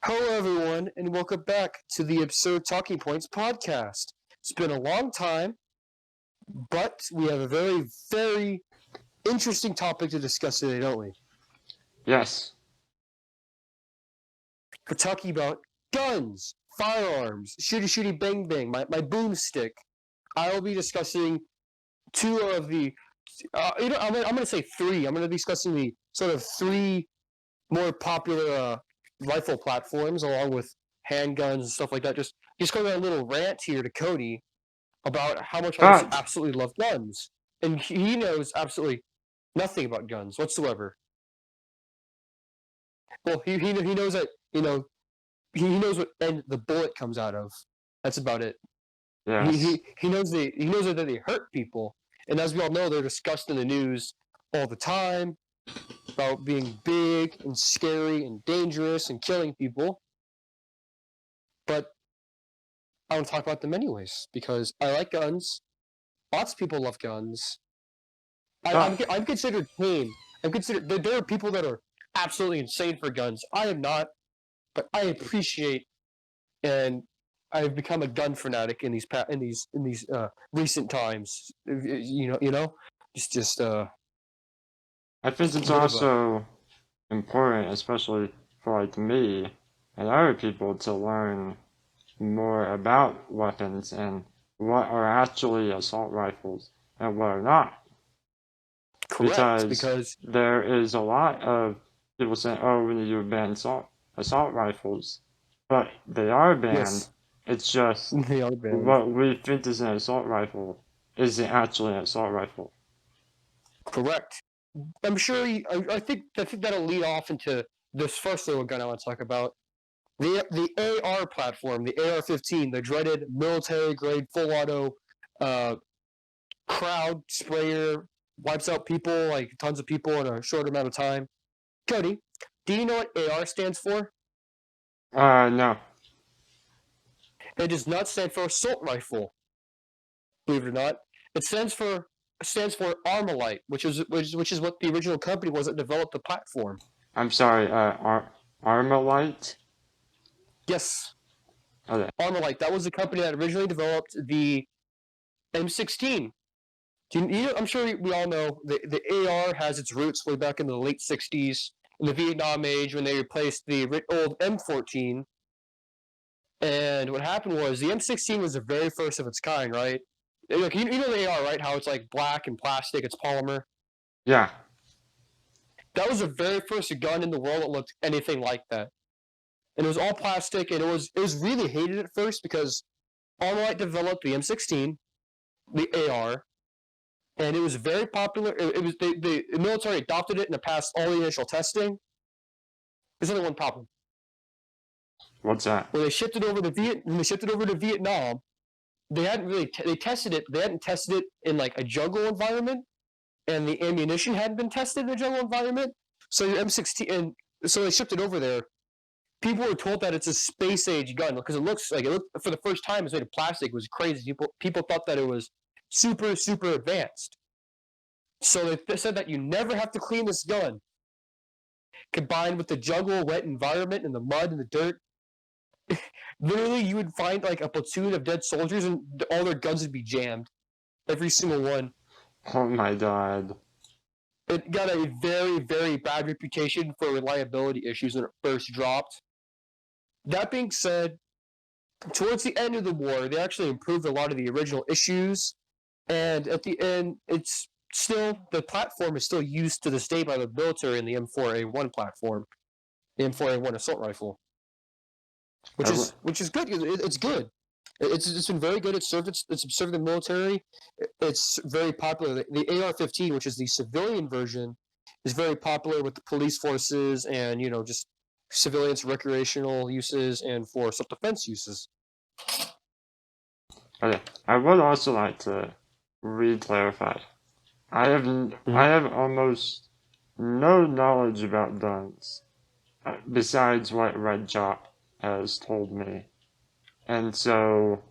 Hello, everyone, and welcome back to the Absurd Talking Points podcast. It's been a long time, but we have a very interesting topic to discuss today, don't we? Yes. We're talking about guns, firearms, shooty bang bang, my boomstick. I will be discussing two of the, I'm going to say three. I'm going to be discussing the sort of three more popular rifle platforms, along with handguns and stuff like that. Just going on a little rant here to Cody about how much I just But absolutely love guns, and he knows absolutely nothing about guns whatsoever. Well, he knows that he knows what end the bullet comes out of. That's about it. yes. He knows that they hurt people, and as we all know, they're discussed in the news all the time about being big and scary and dangerous and killing people. But I don't talk about them anyways because I like guns. Lots of people love guns. But I'm considered tame. I'm considered there are people that are absolutely insane for guns. I am not, but I appreciate and I've become a gun fanatic in these recent times. Just I think a it's bit of a also important, especially for me and other people, to learn more about weapons and what are actually assault rifles and what are not. correct Because because there is a lot of people saying, "Oh, we need to ban assault rifles," but they are banned. yes, It's just they are banned. what we think is an assault rifle isn't actually an assault rifle. Correct. I'm sure. I think that'll lead off into this first little gun I want to talk about. The AR platform, the AR-15, the dreaded military grade full auto uh, crowd sprayer, wipes out people like tons of people in a short amount of time. Cody, do you know what AR stands for? No. It does not stand for assault rifle. Believe it or not, it stands for Armalite, which is what the original company was that developed the platform. I'm sorry, Armalite? Yes, Okay. Armalite. That was the company that originally developed the M16. I'm sure we all know the AR has its roots way back in the late 60s in the Vietnam age when they replaced the old M14. And what happened was the M16 was the very first of its kind, right? Look, you know the AR, right? How it's like black and plastic, it's polymer. Yeah. That was the very first gun in the world that looked anything like that. And it was all plastic, and it was really hated at first because Armalite developed the M16, the AR, and it was very popular. It was the military adopted it and it passed all the initial testing. There's only one problem. What's that? When they shipped it over to Vietnam, they hadn't really they tested it. They hadn't tested it in like a jungle environment, and the ammunition hadn't been tested in a jungle environment. So your M16, and so they shipped it over there. People were told that it's a space age gun because it looked for the first time it's made of plastic. It was crazy. People thought that it was super advanced. So they said that you never have to clean this gun. Combined with the jungle wet environment and the mud and the dirt, literally you would find like a platoon of dead soldiers and all their guns would be jammed. Every single one. Oh my god. It got a very bad reputation for reliability issues when it first dropped. That being said, towards the end of the war, they actually improved a lot of the original issues, and at the end, it's still the platform is still used to this day by the military in the M4A1 platform, the M4A1 assault rifle, I w- which is good. It's good. It's been very good. It's served the military. It's very popular. The AR-15, which is the civilian version, is very popular with the police forces and just civilians, recreational uses, and for self-defense uses. okay. I would also like to re-clarify. I Mm-hmm. have almost no knowledge about guns, besides what Redchop has told me. And so,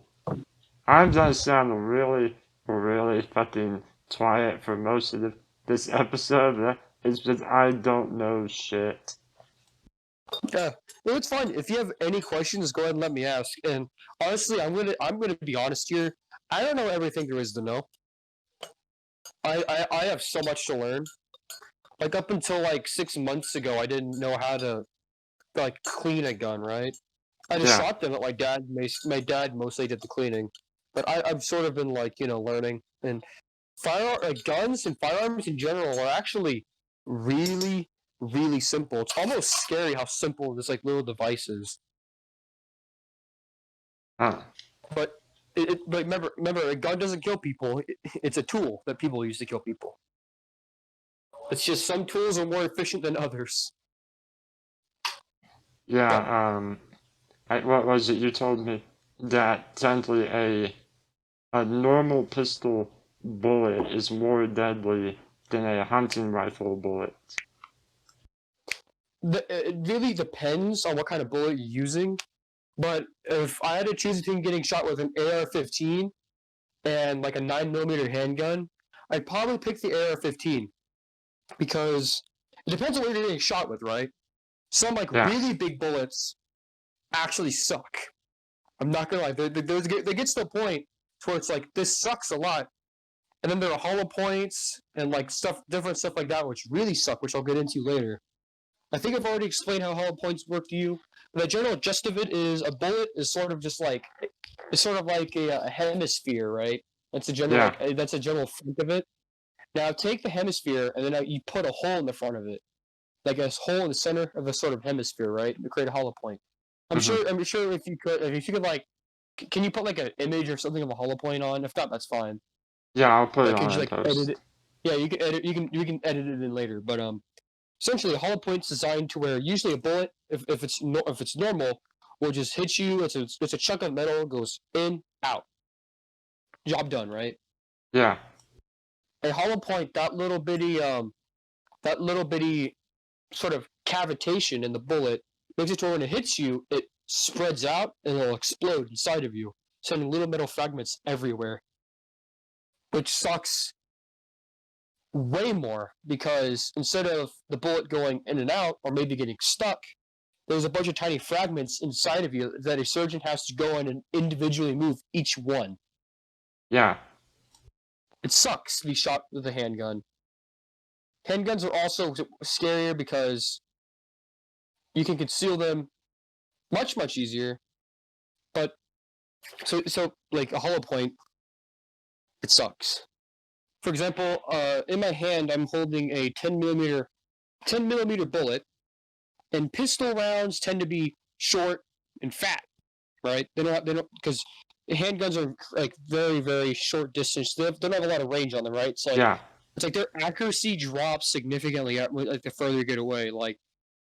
I'm gonna sound really fucking quiet for most of this episode. It's because I don't know shit. Yeah, no, it's fine. If you have any questions, go ahead and let me ask. And honestly, I'm gonna be honest here. I don't know everything there is to know. I have so much to learn. Like up until like 6 months ago, I didn't know how to like clean a gun. Right? I just Yeah, shot them. But my dad mostly did the cleaning. But I've sort of been like learning. And guns and firearms in general are actually really really simple. It's almost scary how simple this like little device is. huh. But but remember, a gun doesn't kill people. It's a tool that people use to kill people. It's just some tools are more efficient than others. Yeah, But what was it? You told me that technically a normal pistol bullet is more deadly than a hunting rifle bullet. it really depends on what kind of bullet you're using. But if I had to choose between getting shot with an AR-15 and like a 9mm handgun, I'd probably pick the AR-15 because it depends on what you're getting shot with, right? Some like Yeah, really big bullets actually suck. I'm not gonna lie, they get to the point where it's like this sucks a lot, and then there are hollow points and like different stuff like that, which really suck, which I'll get into later. I think I've already explained how hollow points work to you. But the general gist of it is a bullet is sort of just like it's sort of like a hemisphere, right? yeah, That's a general front of it. Now take the hemisphere and then you put a hole in the front of it, like a hole in the center of a sort of hemisphere, right, to create a hollow point. hmm I'm sure if you could like, can you put like an image or something of a hollow point on? If not, that's fine. yeah. I'll put it Like, could on you in like edit post. it? Yeah, you can edit. You can edit it in later. But essentially, a hollow point's designed to where usually a bullet, if it's normal, will just hit you. It's a chunk of metal, goes in, out. Job done, right? Yeah, A hollow point, that little bitty sort of cavitation in the bullet makes it to where when it hits you, it spreads out and it'll explode inside of you, sending little metal fragments everywhere, which sucks way more because instead of the bullet going in and out or maybe getting stuck, there's a bunch of tiny fragments inside of you that a surgeon has to go in and individually move each one. yeah, It sucks to be shot with a handgun. Handguns are also scarier because you can conceal them much easier. But so like a hollow point, it sucks. For example, in my hand, I'm holding a 10 millimeter bullet, and pistol rounds tend to be short and fat, right? They don't because handguns are like very short distance. They don't have a lot of range on them, right? yeah, It's like their accuracy drops significantly at like the further you get away. Like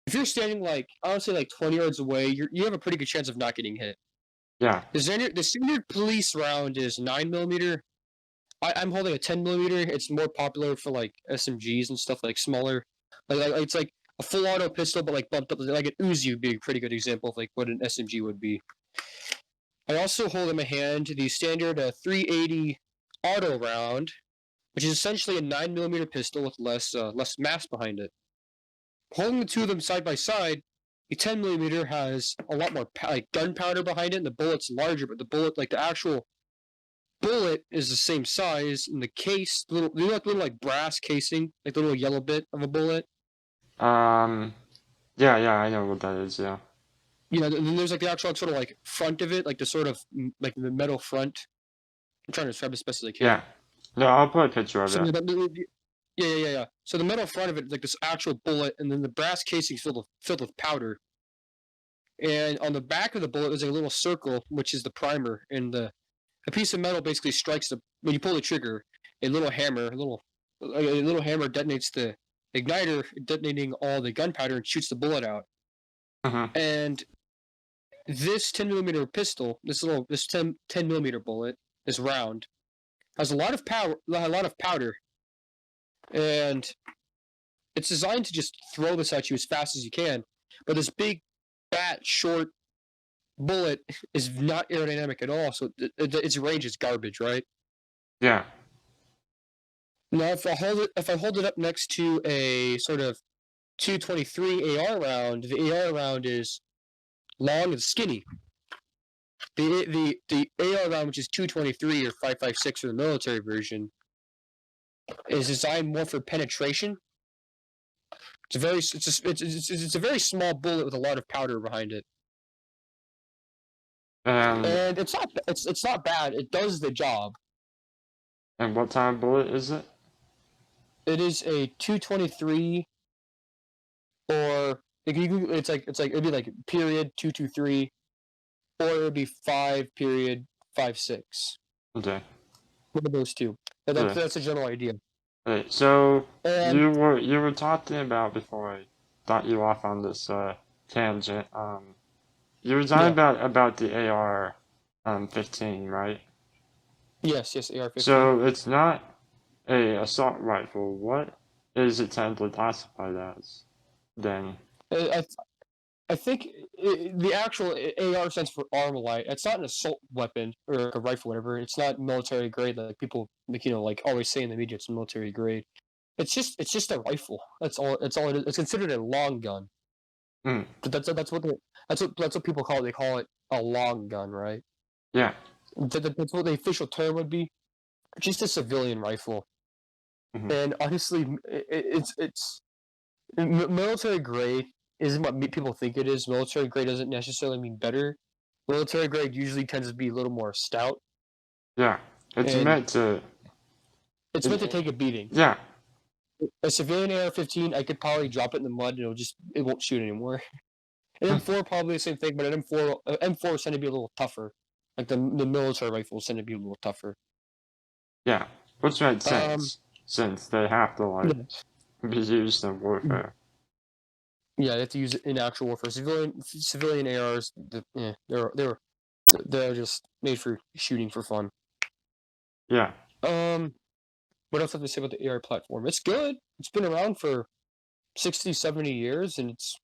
if you're standing like I would say like 20 yards away, you have a pretty good chance of not getting hit. yeah. The standard police round is 9 millimeter. I'm holding a 10 millimeter. It's more popular for like SMGs and stuff like smaller. It's like a full auto pistol, but like bumped up. Like an Uzi would be a pretty good example of like what an SMG would be. I also hold in my hand the standard 380 auto round, which is essentially a 9 millimeter pistol with less mass behind it. Holding the two of them side by side, the 10 millimeter has a lot more like gunpowder behind it, and the bullet's larger. But the bullet, like the actual bullet is the same size, and the case, little like brass casing, like the little yellow bit of a bullet. Um, yeah. I know what that is. Yeah, And then there's like the actual sort of like front of it, like the sort of like the metal front. I'm trying to describe it as best as I can. yeah. No, I'll put a picture of So it. yeah. So the metal front of it is like this actual bullet, and then the brass casing is filled with powder. And on the back of the bullet, there's like a little circle, which is the primer, and a piece of metal basically strikes when you pull the trigger. A little hammer detonates the igniter, detonating all the gunpowder and shoots the bullet out. hmm And this 10 millimeter pistol, this 10 millimeter bullet, this round, has a lot of powder, and it's designed to just throw this at you as fast as you can. But this big, fat, short bullet is not aerodynamic at all, so its range is garbage, right? Yeah, Now, if I hold it up next to a sort of 223 AR round, the AR round is long and skinny. The AR round, which is 223 or 5.56 for the military version, is designed more for penetration. It's a very small bullet with a lot of powder behind it, and it's not bad. It does the job. And what type of bullet is it? It is a 223, or it's like it'd be like period 223, or it'd be 5.56. Okay. One of those two. And Yeah. that's a general idea. Okay. So And you were talking about before I got you off on this tangent. You were talking about the AR 15, right? yes, AR-15. So it's not a assault rifle. What is it technically classified as then? I think the actual AR stands for Armalite. It's not an assault weapon or like a rifle, whatever. It's not military grade like people like always say in the media. It's military grade. It's just a rifle. That's all. That's all it is. It's considered a long gun. Mm. But that's what people call it. They call it a long gun, right? Yeah. That's what the official term would be. Just a civilian rifle. Mm-hmm. And honestly, it's military grade isn't what people think it is. Military grade doesn't necessarily mean better. Military grade usually tends to be a little more stout. Yeah. It's and meant to. It's meant to take a beating. Yeah. A civilian AR-15, I could probably drop it in the mud and it won't shoot anymore. An M4 probably the same thing, but an M4 is tend to be a little tougher. Like the military rifles tend to be a little tougher. Yeah. Which makes sense since they have to be used in warfare. Yeah, they have to use it in actual warfare. Civilian ARs, they're just made for shooting for fun. Yeah. What else have to say about the AR platform? It's good. It's been around for 60, 70 years, and it's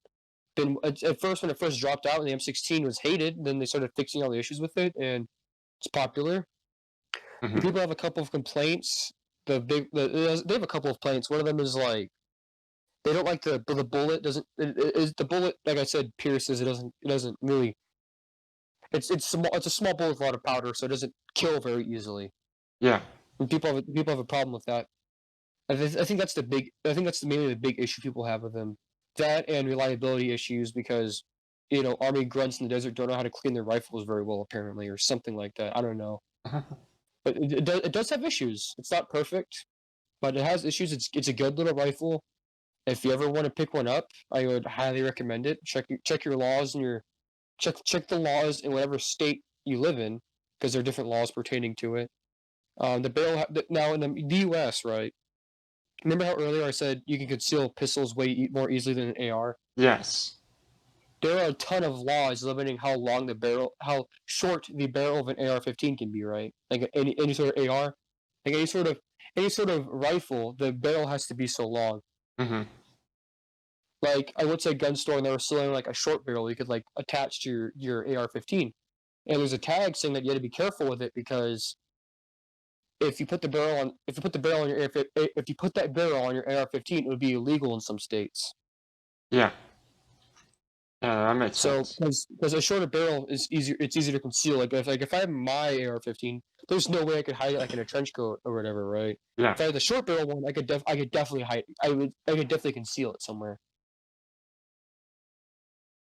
been at first when it first dropped out, and the M16 was hated. Then they started fixing all the issues with it, and it's popular. Mm-hmm. People have a couple of complaints. They have a couple of complaints. One of them is like they don't like the bullet doesn't the bullet, like I said, pierces. It doesn't really. It's small. It's a small bullet with a lot of powder, so it doesn't kill very easily. Yeah. And people have a problem with that. I think that's mainly the big issue people have with them. That and reliability issues because army grunts in the desert don't know how to clean their rifles very well apparently, or something like that. I don't know, but it does have issues. It's not perfect, but it has issues. It's a good little rifle. If you ever want to pick one up, I would highly recommend it. Check your laws and check the laws in whatever state you live in, because there are different laws pertaining to it. The barrel now in the U.S., right? Remember how earlier I said you can conceal pistols way more easily than an AR? Yes. There are a ton of laws limiting how short the barrel of an AR-15 can be, right? Like any sort of AR, like any sort of rifle, the barrel has to be so long. Mm-hmm. Like I went to a gun store and they were selling like a short barrel you could like attach to your AR-15, and there's a tag saying that you had to be careful with it because if you put that barrel on your AR-15, it would be illegal in some states. Yeah. Yeah, that makes sense. Because a shorter barrel is easier. It's easier to conceal. Like if I have my AR-15, there's no way I could hide it like in a trench coat or whatever, right? Yeah. If I had the short barrel one, I could definitely hide. I could definitely conceal it somewhere.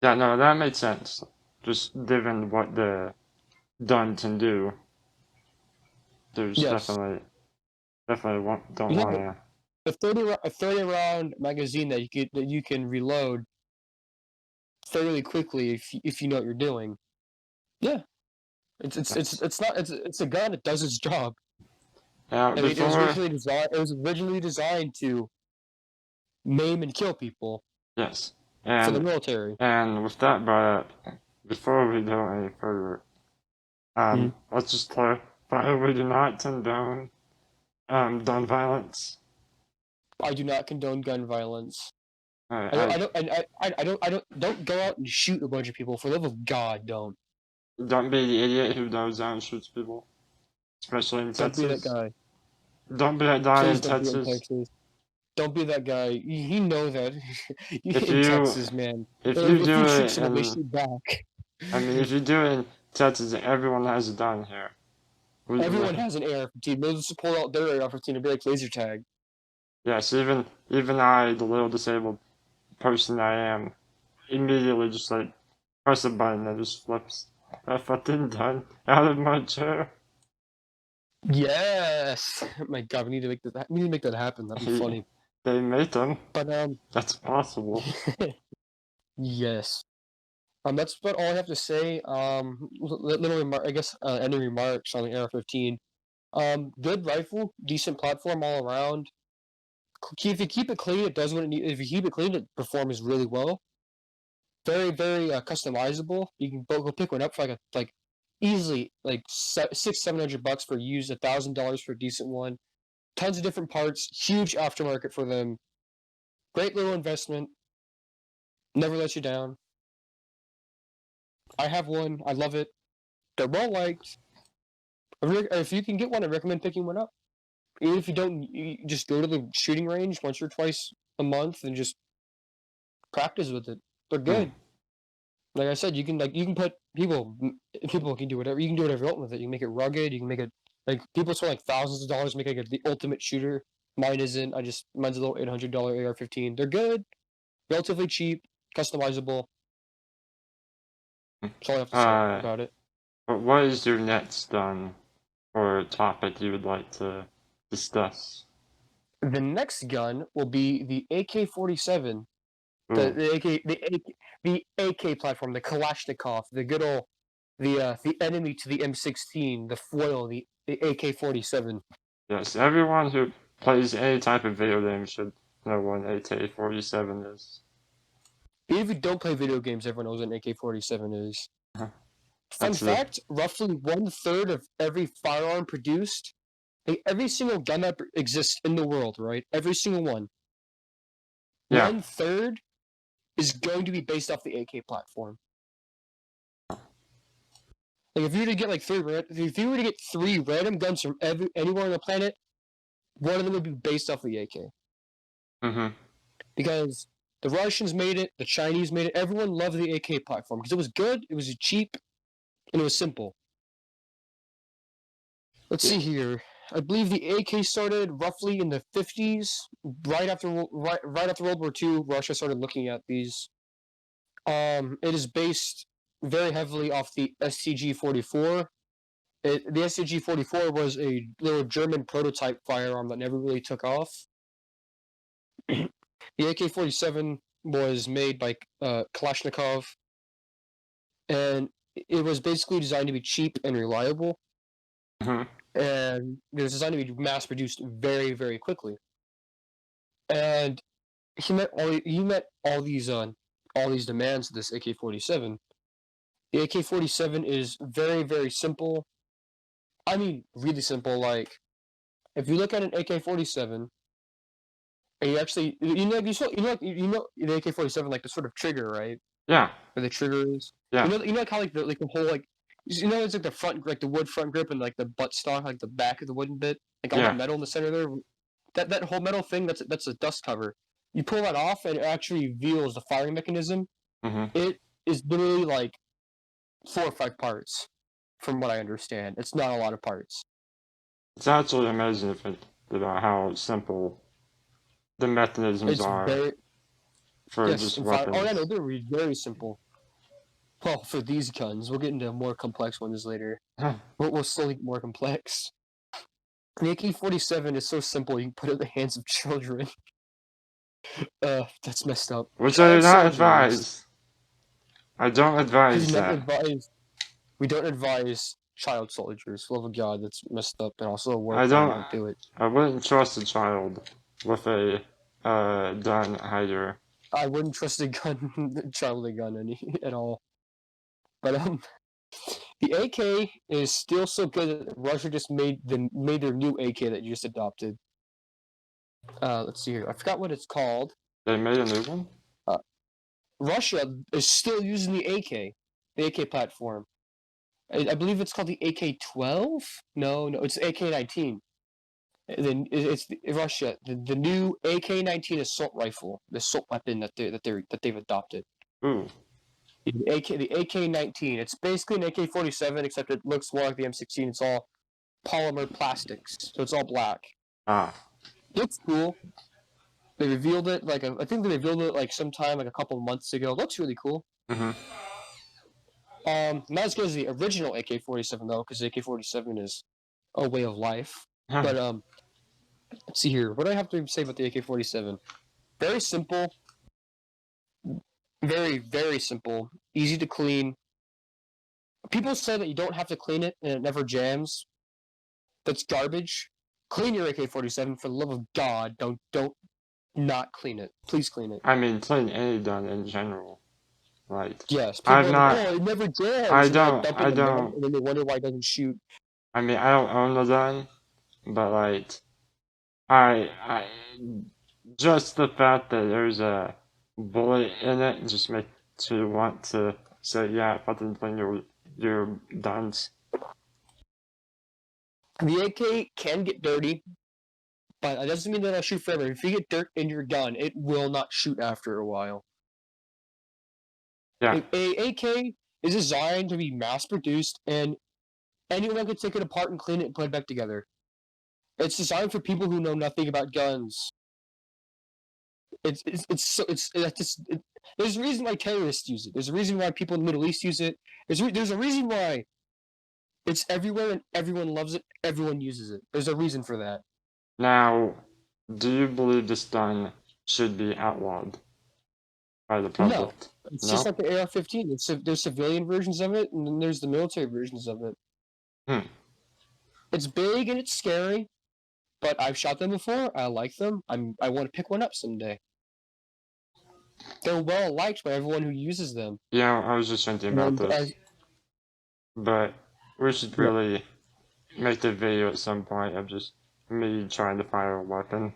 Yeah, no, that makes sense. Just given what the gun can do, there's definitely don't want to. A 30 round magazine that you can reload fairly quickly if you know what you're doing. Yeah, it's a gun that does its job. Now, I mean, it was originally designed to maim and kill people. Yes, for the military. And with that brought up, before we go any further, let's just clarify: we do not condone gun violence. I do not condone gun violence. I don't go out and shoot a bunch of people. For the love of God, don't. Don't be the idiot who goes out and shoots people, especially in Texas. Don't be that guy. Don't be that guy in Please don't be in Texas. Texas. Don't be that guy. You know that. If In you Texas, man. if you If do we shoot it someone, they in shoot back. I mean, if you do it in Texas, everyone has a gun here. Everyone has an AR-15. They'll just pull out their AR-15 and be like laser tag. Yes, even I, the little disabled person I am, immediately just like press a button that just flips a fucking gun out of my chair. Yes. My God, we need to make that. We need to make that happen. That'd be funny. They make them. But That's possible. yes. That's about all I have to say. Little remark, I guess. Any remarks on the AR-15? Good rifle, decent platform all around. If you keep it clean, it does what it needs. If you keep it clean, it performs really well. Very, very customizable. You can go pick one up for like easily like $600-700 for used, $1,000 for a decent one. Tons of different parts. Huge aftermarket for them. Great little investment. Never let you down. I have one. I love it. They're well liked. If you can get one, I recommend picking one up. Even if you don't, you just go to the shooting range once or twice a month and just practice with it. They're good. Like I said, you can put people can do whatever. You can do whatever you want with it. You can make it rugged. You can make it like people spend like thousands of dollars making the ultimate shooter. Mine isn't. Mine's a little $800 AR-15. They're good, relatively cheap, customizable. That's all I have to say about it. But what is your next gun or topic you would like to discuss? The next gun will be the AK-47. Ooh, The AK platform, the Kalashnikov, the good old the enemy to the M16, the foil, the AK-47. yes, everyone who plays any type of video game should know what an AK-47 is. Even if you don't play video games, everyone knows what an AK-47 is. Fun fact: roughly 1/3 of every firearm produced, like every single gun that exists in the world, right? Every single one. Yeah. 1/3 is going to be based off the AK platform. Like if you were to get if you were to get 3 random guns from anywhere on the planet, one of them would be based off the AK. Mm-hmm. Because the Russians made it, the Chinese made it. Everyone loved the AK platform because it was good, it was cheap, and it was simple. Let's see here. I believe the AK started roughly in the 50s, right after World War II. Russia started looking at these. It is based very heavily off the STG-44. The STG-44 was a little German prototype firearm that never really took off. The AK-47 was made by Kalashnikov, and it was basically designed to be cheap and reliable. Mm-hmm. And it was designed to be mass-produced very, very quickly. And he met all these demands of this AK-47. The AK-47 is very, very simple. I mean, really simple. Like, if you look at an AK-47, and you actually, the AK-47, like the sort of trigger, right? Yeah. Where the trigger is. Yeah. You know, like how the whole it's like the front, like the wood front grip and like the butt stock, like the back of the wooden bit, like all that metal in the center there. That whole metal thing, that's a dust cover. You pull that off, and it actually reveals the firing mechanism. Mm-hmm. It is literally like 4 or 5 parts, from what I understand. It's not a lot of parts. It's actually amazing about how simple the mechanisms are for just weapons. Oh yeah, no, they're very simple. Well, for these guns, we'll get into more complex ones later. We'll slowly get more complex. The AK-47 is so simple you can put it in the hands of children. That's messed up. Which I do not advise. I don't advise that. We don't advise child soldiers. Love of God, that's messed up, and also a war I crime. Don't do it. I wouldn't trust a child with a gun either. I wouldn't trust a child with a gun at all. But the AK is still so good that Russia just made their new AK that you just adopted. Let's see here. I forgot what it's called. They made a new one? Russia is still using the AK platform. I believe it's called the AK-12? No, it's AK-19. Then it's Russia. The new AK-19 assault rifle, the assault weapon that they've adopted. Ooh. The AK-19. It's basically an AK-47, except it looks more like the M16. It's all polymer plastics, so it's all black. Ah. Looks cool. They revealed it I think they revealed it like sometime like a couple months ago. Looks really cool. Mm-hmm. Not as good as the original AK-47 though, because AK-47 is a way of life. But let's see here. What do I have to say about the AK-47? Very simple. Very, very simple. Easy to clean. People say that you don't have to clean it and it never jams. That's garbage. Clean your AK-47 for the love of God. Don't not clean it. Please clean it. I mean, playing any gun in general. Like, Yes, people I've are not. like, oh, it never jams. I And don't. dumping I them down, don't. and then they wonder why it doesn't shoot. I mean, I don't own a gun, but like, I just the fact that there's a bullet in it just makes you want to say, yeah, fucking clean your guns. The AK can get dirty, but it doesn't mean that it'll shoot forever. If you get dirt in your gun, it will not shoot after a while. Yeah. A AK is designed to be mass produced, and anyone can take it apart and clean it and put it back together. It's designed for people who know nothing about guns. There's a reason why terrorists use it. There's a reason why people in the Middle East use it. There's a reason why it's everywhere and everyone loves it. Everyone uses it. There's a reason for that. Now, do you believe this gun should be outlawed by the public? No, it's just like the AR-15. There's civilian versions of it, and then there's the military versions of it. It's big and it's scary, but I've shot them before. I like them. I want to pick one up someday. They're well liked by everyone who uses them. Yeah, I was just thinking about this. But we should really make the video at some point of just me trying to fire a weapon.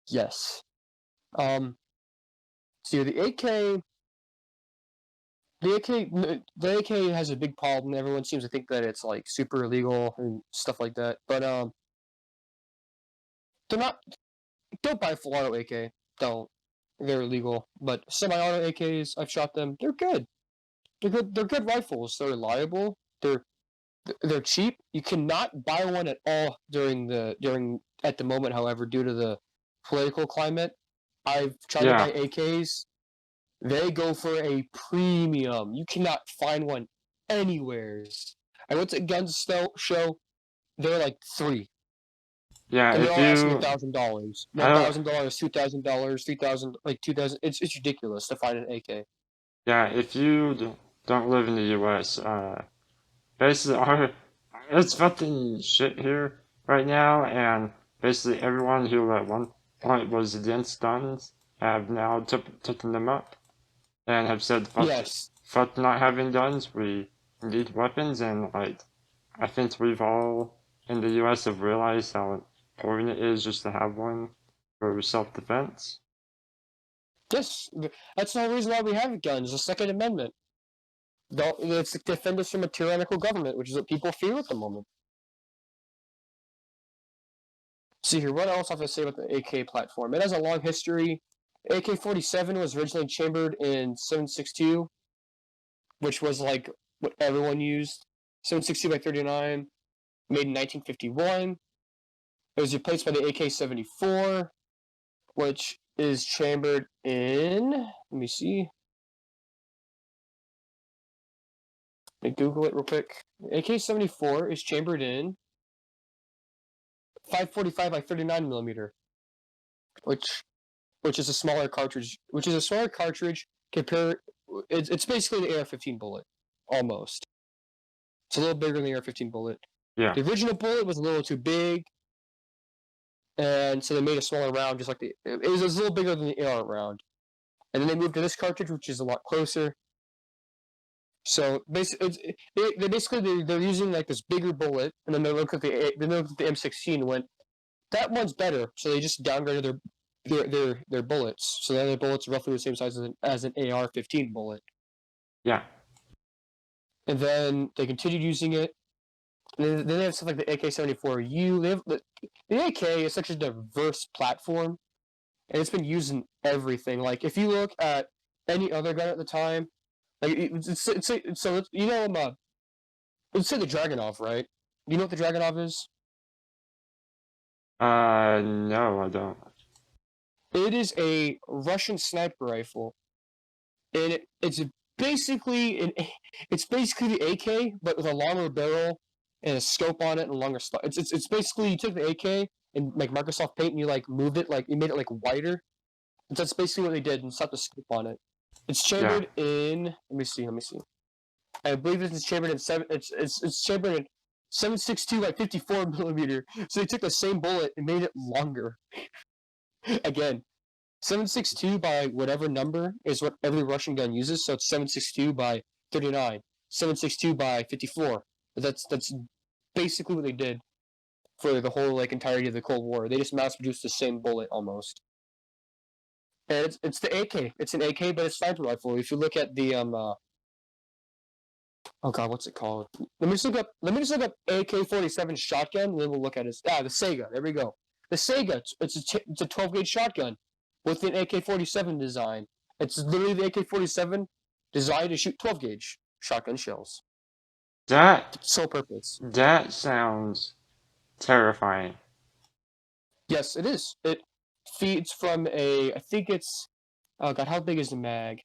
Yes. So the AK has a big problem. Everyone seems to think that it's like super illegal and stuff like that. But they're not. Don't buy a full auto AK. Don't. They're illegal. But semi-auto AKs, I've shot them. They're good. They're good. They're good rifles. They're reliable. They're cheap. You cannot buy one at all at the moment. However, due to the political climate, I've tried to buy AKs. They go for a premium. You cannot find one anywhere. I went to a gun show. They're like $3. Yeah, and if they're all asking you $1,000, $1,000, $2,000, $3,000, like 2,000. It's ridiculous to find an AK. Yeah, if you don't live in the U.S., basically, it's fucking shit here right now, and basically everyone who at one point was against guns have now taken them up and have said, fuck not having guns, we need weapons, and like, I think we've all in the U.S. have realized how important it is just to have one for self-defense. Yes, that's the whole reason why we have guns, the Second Amendment. It's to defend us from a tyrannical government, which is what people fear at the moment. See here, what else I have to say about the AK platform? It has a long history. AK-47 was originally chambered in 7.62, which was like what everyone used. 7.62 by 39, made in 1951. It was replaced by the AK-74, which is chambered in. Let me see. Let me Google it real quick. AK-74 is chambered in 545 by 39 millimeter, which is a smaller cartridge. Compared, it's basically the AR-15 bullet, almost. It's a little bigger than the AR-15 bullet. Yeah. The original bullet was a little too big, and so they made a smaller round, just like it was a little bigger than the AR round. And then they moved to this cartridge, which is a lot closer. So basically, they're using like this bigger bullet, and then they look at the M16 and went, that one's better. So they just downgraded their bullets. So then the bullets are roughly the same size as an AR-15 bullet. Yeah. And then they continued using it Then they have stuff like the AK-74U. They have the AK is such a diverse platform, and it's been used in everything. Like if you look at any other gun at the time, like so you know let's say the Dragunov, right? You know what the Dragunov is? No, I don't. It is a Russian sniper rifle, and it's basically the AK, but with a longer barrel and a scope on it and a longer. It's basically you took the AK and like Microsoft Paint and you like moved it like you made it like wider. And that's basically what they did and slapped a scope on it. It's Yeah. chambered in. Let me see. I believe it's chambered in it's chambered in 7.62 by 54 millimeter. So they took the same bullet and made it longer. Again, 7.62 by whatever number is what every Russian gun uses. So it's 7.62 by 39, 7.62 by 54. That's basically what they did for the whole like entirety of the Cold War. They just mass produced the same bullet almost. And it's the AK. It's an AK, but it's sniper rifle. If you look at the oh god, what's it called? Let me just look up AK-47 shotgun, and then we'll look at it. The Sega. There we go. The Sega. It's a 12 gauge shotgun with an AK-47 design. It's literally the AK-47 designed to shoot 12 gauge shotgun shells. That Sole purpose. that sounds terrifying. Yes, it is. It feeds from a. I think it's. Oh god, how big is the mag?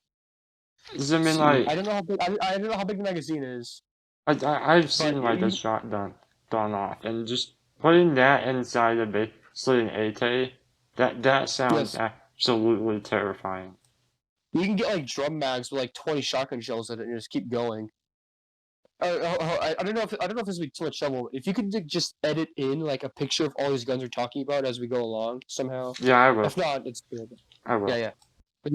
Does it mean See, like I don't know how big. I don't know how big the magazine is, I've seen but like a shotgun gone off, and just putting that inside of basically an AK, that sounds yes, absolutely terrifying. you can get like drum mags with like 20 shotgun shells in it and just keep going. I don't know if this would be too much trouble. If you could just edit in like a picture of all these guns we're talking about as we go along somehow. Yeah, I will. If not, it's good. I will. Yeah. But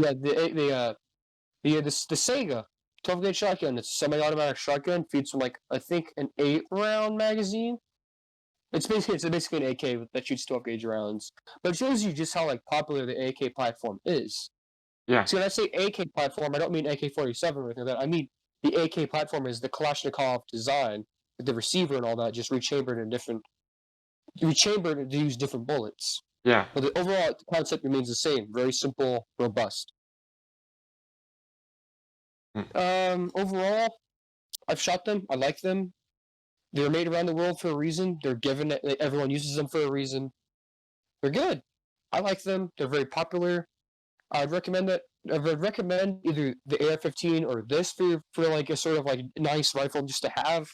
yeah, the Sega 12 gauge shotgun. It's a semi-automatic shotgun. Feeds from like I think an 8-round magazine. It's basically an AK that shoots 12 gauge rounds. But it shows you just how like popular the AK platform is. Yeah, So when I say AK platform, I don't mean AK-47 or anything like that. I mean the AK platform is the Kalashnikov design, with the receiver and all that, just rechambered to use different bullets. yeah. But the overall concept remains the same. Very simple, robust. Hmm. Overall, I've shot them. I like them. They're made around the world for a reason. They're given. Everyone uses them for a reason. They're good. I like them. They're very popular. I'd recommend that. I would recommend either the AR-15 or this for like a sort of like nice rifle just to have.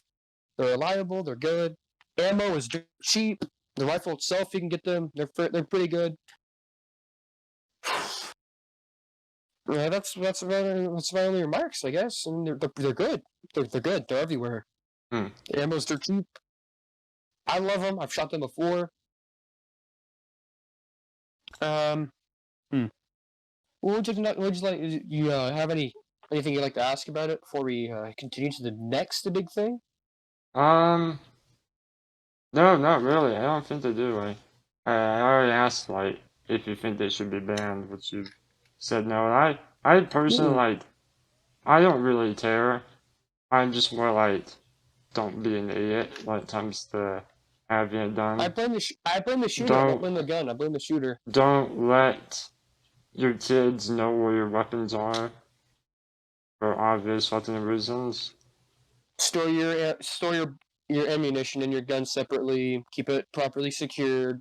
They're reliable. They're good. Ammo is cheap. The rifle itself, you can get them. They're pretty good. Yeah, that's my only remarks, I guess. I mean, they're good. They're good. They're everywhere. Hmm. The ammo's they're cheap. I love them. I've shot them before. Um, hmm. What would you like? You have anything you'd like to ask about it before we continue to the next big thing? Um, no, not really. I don't think they do. I already asked like if you think they should be banned, which you said no. And I personally Mm-mm. like. I don't really care. I'm just more like, don't be an idiot when it comes to having it done. I blame the shooter. I don't Don't blame the gun. I blame the shooter. don't let your kids know where your weapons are for obvious fucking reasons. Store your ammunition and your gun separately. Keep it properly secured.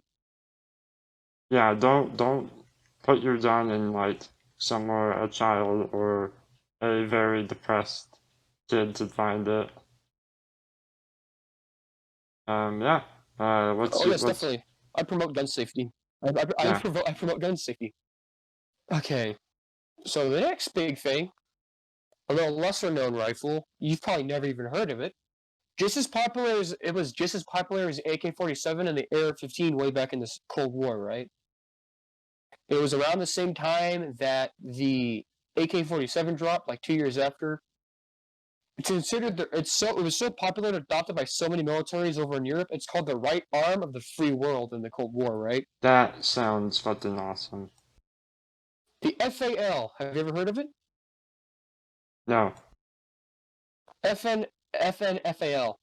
Yeah, don't put your gun in like somewhere a child or a very depressed kid to find it. Yeah. What's Oh your yes, what's definitely. I promote gun safety. yeah. I promote gun safety. Okay, so the next big thing, a little lesser known rifle, you've probably never even heard of it. It was just as popular as AK-47 and the AR-15 way back in the Cold War, right? It was around the same time that the AK-47 dropped, like 2 years after. It's considered it was so popular and adopted by so many militaries over in Europe. It's called the right arm of the free world in the Cold War, right? That sounds fucking awesome. The FAL. Have you ever heard of it? No. FN FNFAL.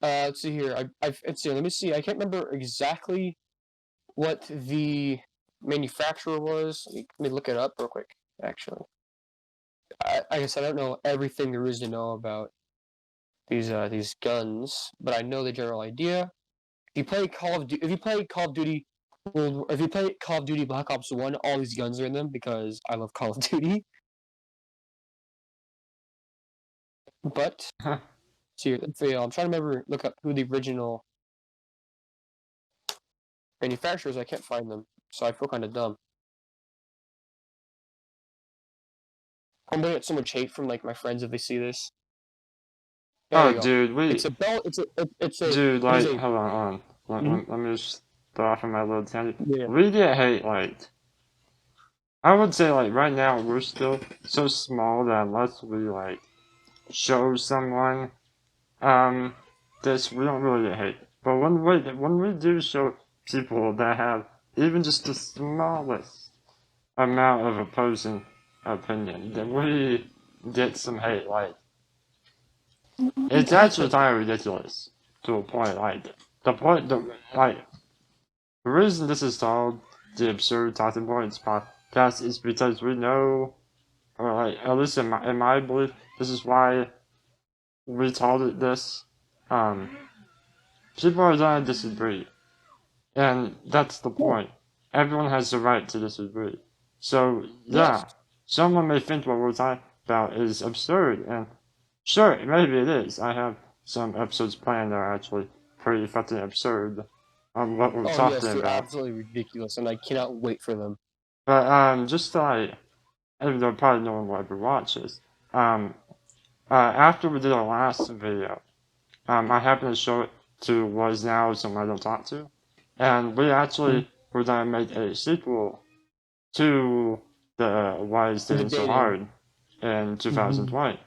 Let's see here. Let's see. Let me see. I can't remember exactly what the manufacturer was. Let me look it up real quick. Actually, I guess I don't know everything there is to know about these guns, but I know the general idea. If you play Call of Duty, well, if you play Call of Duty Black Ops 1, all these guns are in them because I love Call of Duty. But see, I'm trying to remember, look up who the original manufacturers. I can't find them, so I feel kind of dumb. I'm gonna get so much hate from like my friends if they see this. There Oh, you go. dude, It's a belt. dude, It is like, a. hold on. Mhm. Let me just start off on my little tangent. Yeah. We get hate, like, I would say, like, right now we're still so small that unless we, like, show someone, this, we don't really get hate. But when we do show people that have even just the smallest amount of opposing opinion, then we get some hate, like, it's actually kind of ridiculous to a point. Like the reason this is called the Absurd Talking Points podcast is because we know, or like at least in my belief, this is why we called it this. Um, People are gonna disagree, and that's the Yeah. point. Everyone has the right to disagree. So Yes. yeah, someone may think what we're talking about is absurd, and sure, maybe it is. I have some episodes planned that are actually pretty fucking absurd on what we're Oh yes, talking they're about. absolutely ridiculous, and I cannot wait for them. But just to, like, even though probably no one will ever watch this, after we did our last video, I happened to show it to was now someone I don't talk to, and we actually were gonna make a sequel to the Why Is The Dating So dating. Hard in Mm-hmm. 2020.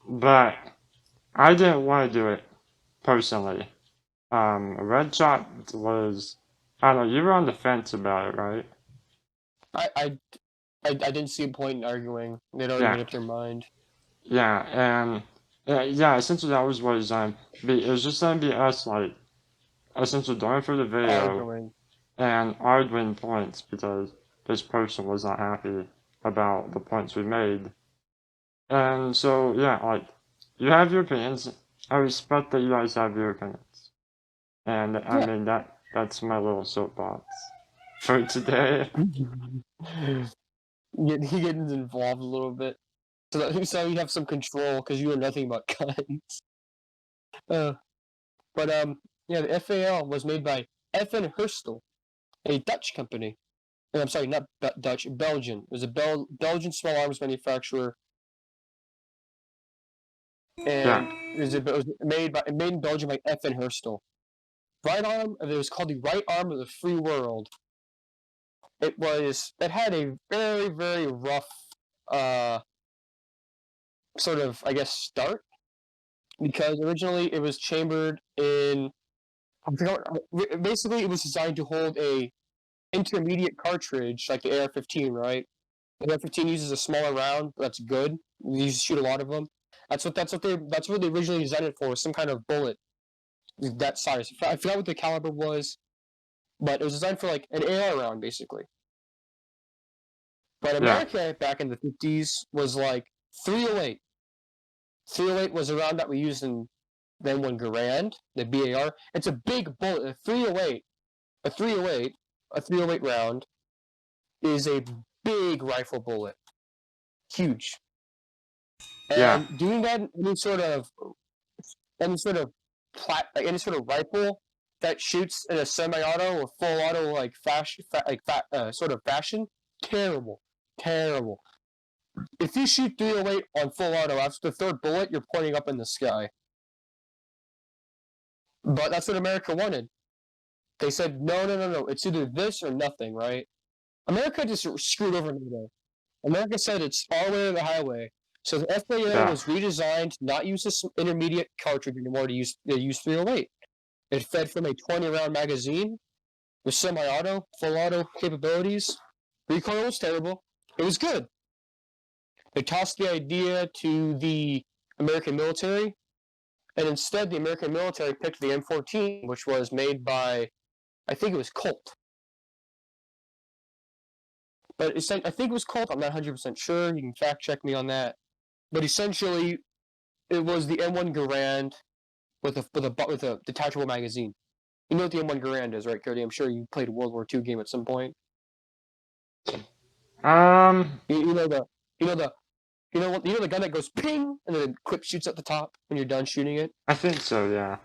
But I didn't want to do it personally. Redchop was, I don't know, you were on the fence about it, right? I, I, I didn't see a point in arguing. They'd already Yeah, made up their mind. yeah, and yeah, essentially that was what it was gonna be. It was just gonna be us, like, essentially going through the video Arguing. and arguing points because this person was not happy about the points we made. And so, yeah, like, you have your opinions. I respect that you guys have your opinions. And I Yeah. mean, that's my little soapbox for today. He gets involved a little bit, so you have some control because you know nothing about guns. Uh, but yeah, the FAL was made by FN Herstal, a Dutch company. I'm sorry, not Dutch, Belgian. It was a Belgian small arms manufacturer, Yeah, and it was made in Belgium by FN Herstal. Right arm. It was called the right arm of the free world. It had a very rough uh sort of, I guess, start, because originally it was chambered in, I forgot, basically it was designed to hold a intermediate cartridge like the AR-15, right? The AR-15 uses a smaller round, but that's good. You shoot a lot of them. That's what they originally designed it for, some kind of bullet that size. I forgot what the caliber was, but it was designed for like an AR round basically. But yeah, America back in the 50s was like 308. 308 was a round that we used in then when Garand, the BAR. It's a big bullet. A 308, a 308 round is a big rifle bullet, huge. yeah, And doing that in any sort of like any sort of rifle that shoots in a semi-auto or full auto like sort of fashion, terrible, terrible. If you shoot 308 on full auto after the third bullet, you're pointing up in the sky. But that's what America wanted. They said, no. It's either this or nothing, right? America just screwed over NATO. America said it's our way or the highway. So the FAA yeah, was redesigned to not use this intermediate cartridge anymore to use 308. It fed from a 20 round magazine with semi auto, full auto capabilities. Recoil was terrible. It was good. They tossed the idea to the American military, and instead the American military picked the M14, which was made by, I think it was Colt. But I think it was Colt. I'm not 100% sure. You can fact check me on that. But essentially, it was the M1 Garand with a detachable magazine. You know what the M1 Garand is, right, Cody? I'm sure you played a World War II game at some point. You know the you know the you know the gun that goes ping and then quick shoots at the top when you're done shooting it. I think so. Yeah.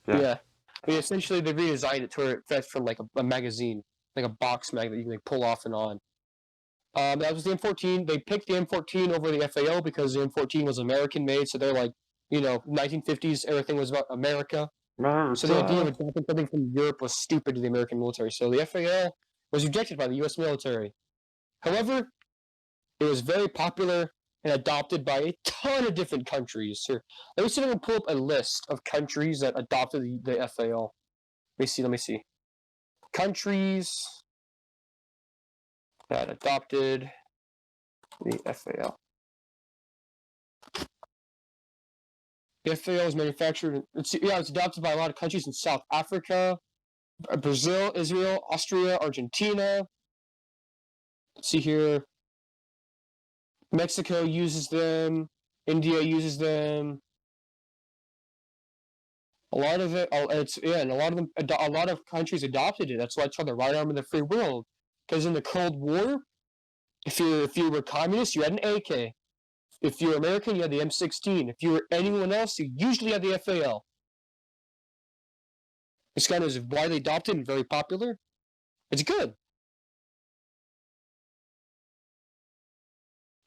Yeah. I mean, essentially, they redesigned it to where it fits from like a magazine, like a box mag that you can like, pull off and on. That was the M14. They picked the M14 over the FAL because the M14 was American made, so they're like, 1950s, everything was about America. So the idea of adopting something from Europe was stupid to the American military. So the FAL was rejected by the U.S. military. However, it was very popular and adopted by a ton of different countries. Here, let me see if I can pull up a list of countries that adopted the FAL. Let me see. Countries that adopted the FAL. The FAL is manufactured. It's adopted by a lot of countries in South Africa, Brazil, Israel, Austria, Argentina. Let's see here. Mexico uses them. India uses them. A lot of it, and a lot of them, a lot of countries adopted it. That's why it's called the right arm of the free world. Because in the Cold War, if you were communist, you had an AK. If you were American, you had the M16. If you were anyone else, you usually had the FAL. This gun is widely adopted and very popular. It's good.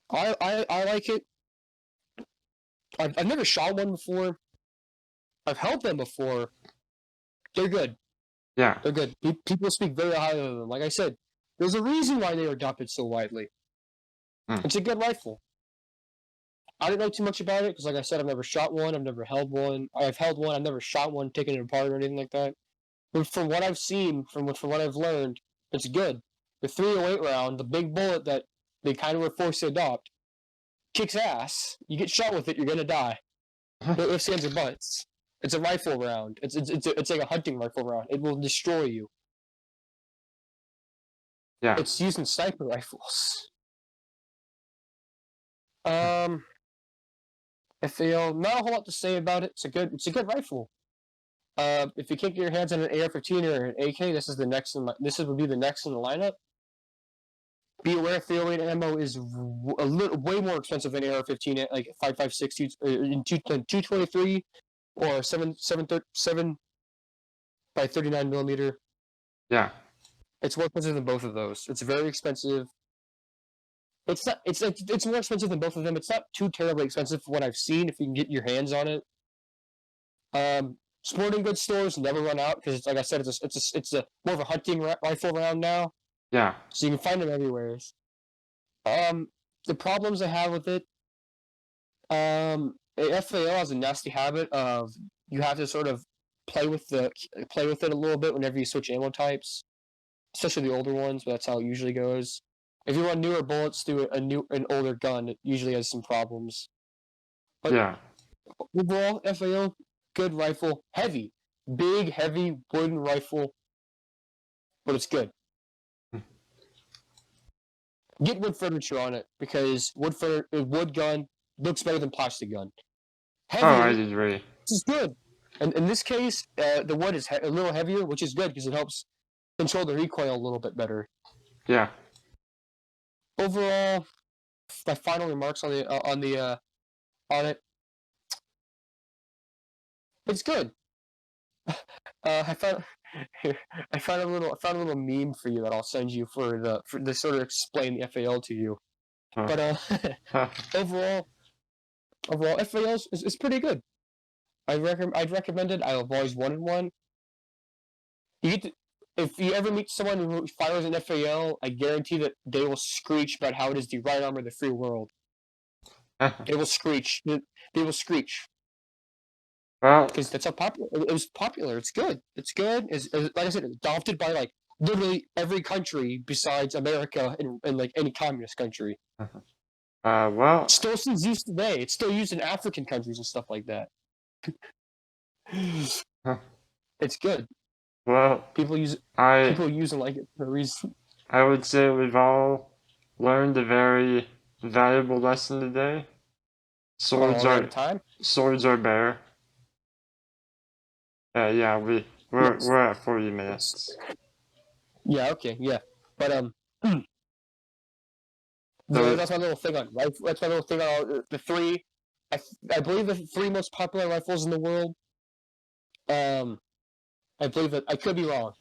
I like it. I've never shot one before. I've held them before. They're good. Yeah. They're good. People speak very highly of them. Like I said, there's a reason why they were adopted so widely. It's a good rifle. I didn't know too much about it because, like I said, I've never shot one. I've never held one. I've held one. I've never shot one, taken it apart or anything like that. But from what I've seen, from what I've learned, it's good. The 308 round, the big bullet that they kind of were forced to adopt, kicks ass. You get shot with it, you're gonna die. No ifs, ands, or buts. It's a rifle round. It's like a hunting rifle round. It will destroy you. Yeah. It's used in sniper rifles. FAL, not a whole lot to say about it. It's a good rifle. If you can't get your hands on an AR-15 or an AK, this would be the next in the lineup. Be aware, 308 ammo is way more expensive than AR-15, like 5.56 in 223 or 7 by 39 millimeter. Yeah. It's more expensive than both of those. It's very expensive. It's not. It's more expensive than both of them. It's not too terribly expensive for what I've seen. If you can get your hands on it. Sporting goods stores never run out because, like I said, it's a more of a hunting rifle round now. Yeah. So you can find them everywhere. The problems I have with it, FAL has a nasty habit of you have to sort of play with it a little bit whenever you switch ammo types, especially the older ones. But that's how it usually goes. If you run newer bullets through an older gun, it usually has some problems. But yeah. Overall, FAL, good rifle, big, heavy wooden rifle, but it's good. Get wood furniture on it because wood gun looks better than plastic gun. Heavier, I agree. This is good. And in this case, the wood is a little heavier, which is good because it helps control the recoil a little bit better. Yeah. Overall, my final remarks on it. It's good. I found a little meme for you that I'll send you for to sort of explain the FAL to you. But overall, FAL is pretty good. I'd recommend it. I've always wanted one. If you ever meet someone who fires an FAL, I guarantee that they will screech about how it is the right arm of the free world. They will screech. They will screech. Well, because that's how popular it was. Popular. It's good. It's good. Like I said, adopted by like literally every country besides America and like any communist country. Well, still used today. It's still used in African countries and stuff like that. It's good. Well, People use I and like it for a reason. I would say we've all learned a very valuable lesson today. Oh, Swords are we out are of time? swords are better. Yeah, we're Yes. we're at 40 minutes. Yeah. Okay. Yeah. But So that's my little thing on rifle. That's my little thing on the three. I believe the three most popular rifles in the world. I believe that I could be wrong,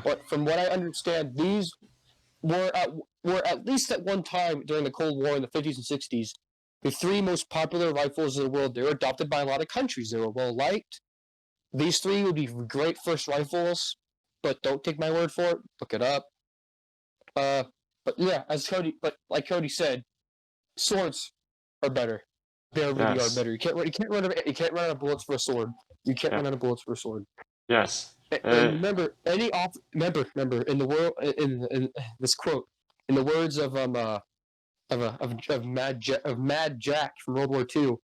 but from what I understand, these were at least at one time during the Cold War in the 50s and 60s, the three most popular rifles in the world. They were adopted by a lot of countries. They were well liked. These three would be great first rifles, but don't take my word for it. Look it up. Uh, but yeah, but like Cody said, swords are better. They really are yes, better. You can't run out of bullets for a sword. You can't yeah, run out of bullets for a sword. yes, And remember, remember in the world in this quote, in the words of Mad Jack from World War II,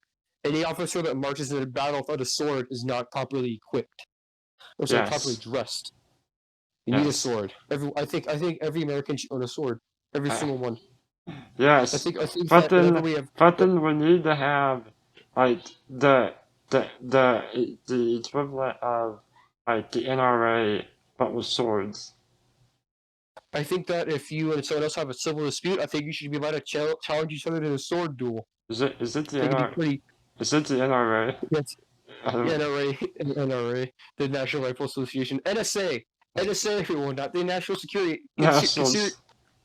any officer that marches into battle without a sword is not properly equipped. Or sorry, properly yes, dressed. You need a yes, sword. I think every American should own a sword. Every uh, single one. yes. I think But that whenever then, we have but then we need to have like the equivalent of like the NRA, but with swords. I think that if you and someone else have a civil dispute, I think you should be allowed to challenge each other to a sword duel. Is it I the think it'd be NRA? pretty. Is it the NRA? Yes, I don't, NRA, the National Rifle Association, NSA, everyone, not the National Security, consider Nationals.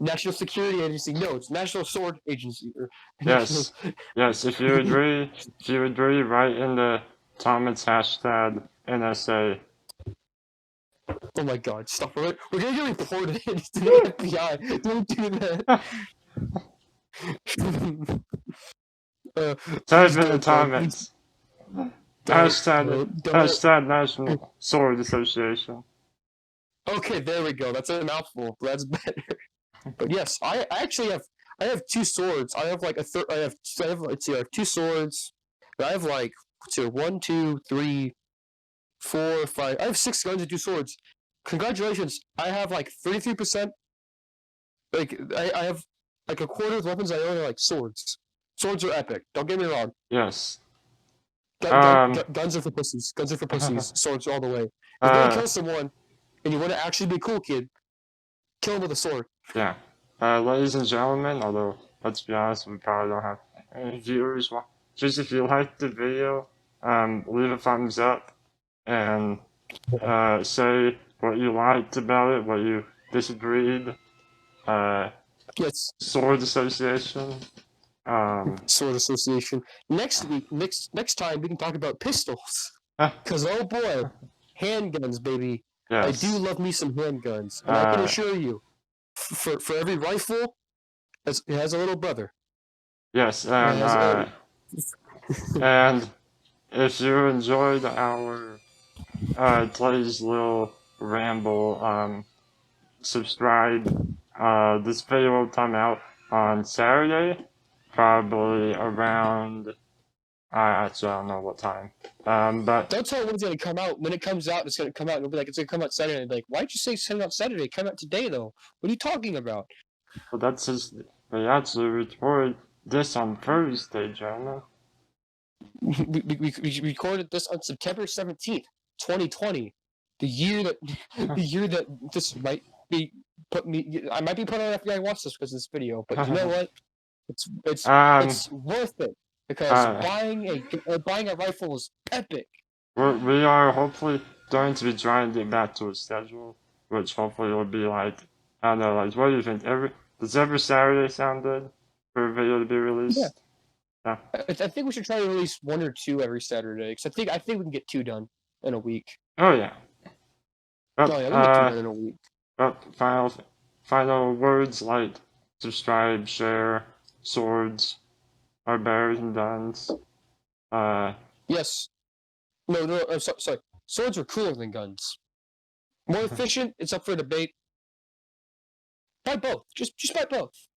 National Security Agency. No, it's National Sword Agency or National. Yes, yes. If you agree, write in the comments hashtag NSA. Oh my God! Stop! We're gonna get reported to the FBI. Don't do that. Type Please in the don't though. Please comments don't. hashtag National Sword Association. Okay, there we go. That's a mouthful. That's better. But yes, I actually I have two swords. I have like a third. I have let's see, I have two swords. I have like let's see, 1, 2, 3, 4, 5. I have 6 guns and two swords. Congratulations! I have like 33%. Like I have like a quarter of the weapons I own are like swords. Swords are epic. Don't get me wrong. Yes. Um. Guns are for pussies. Guns are for pussies. Swords all the way. If you want to uh. kill someone and you want to actually be a cool kid, kill him with a sword. Yeah. Ladies and gentlemen, although let's be honest, we probably don't have any viewers. Just if you liked the video, leave a thumbs up and say what you liked about it, what you disagreed. Uh, Yes. Sword Association. Sword Association. Next time we can talk about pistols. Cause oh boy, handguns, baby. I do yes. love me some handguns, and I can assure you, for every rifle, it has a little brother. Yes, It has and if you enjoyed our today's little ramble, subscribe. This video will come out on Saturday, probably around. I actually don't know what time. But don't tell when it's gonna come out. When it comes out, it's gonna come out. And it'll be like it's gonna come out Saturday. And be like, why'd you say it's coming out Saturday? It came out today though. What are you talking about? that's just we actually recorded this on Thursday, gentlemen. We recorded this on September 17th, 2020, the year that this might be put me. I might be put on FBI watch list because of this video, but you know what? Um, It's worth it because uh, buying a rifle is epic. we are hopefully going to be trying to get back to a schedule, which hopefully will be like, I don't know, like, what do you think? Does every Saturday sound good for a video to be Yeah, released? Yeah. I think we should try to release 1 or 2 every Saturday because I think we can get 2 done in a week. Oh yeah. Oh But, yeah, we can get 2 done in a week. final words like subscribe, share, swords are better than guns. Yes. No. Sorry. Swords are cooler than guns. More efficient. It's up for debate. Buy both. Just buy both.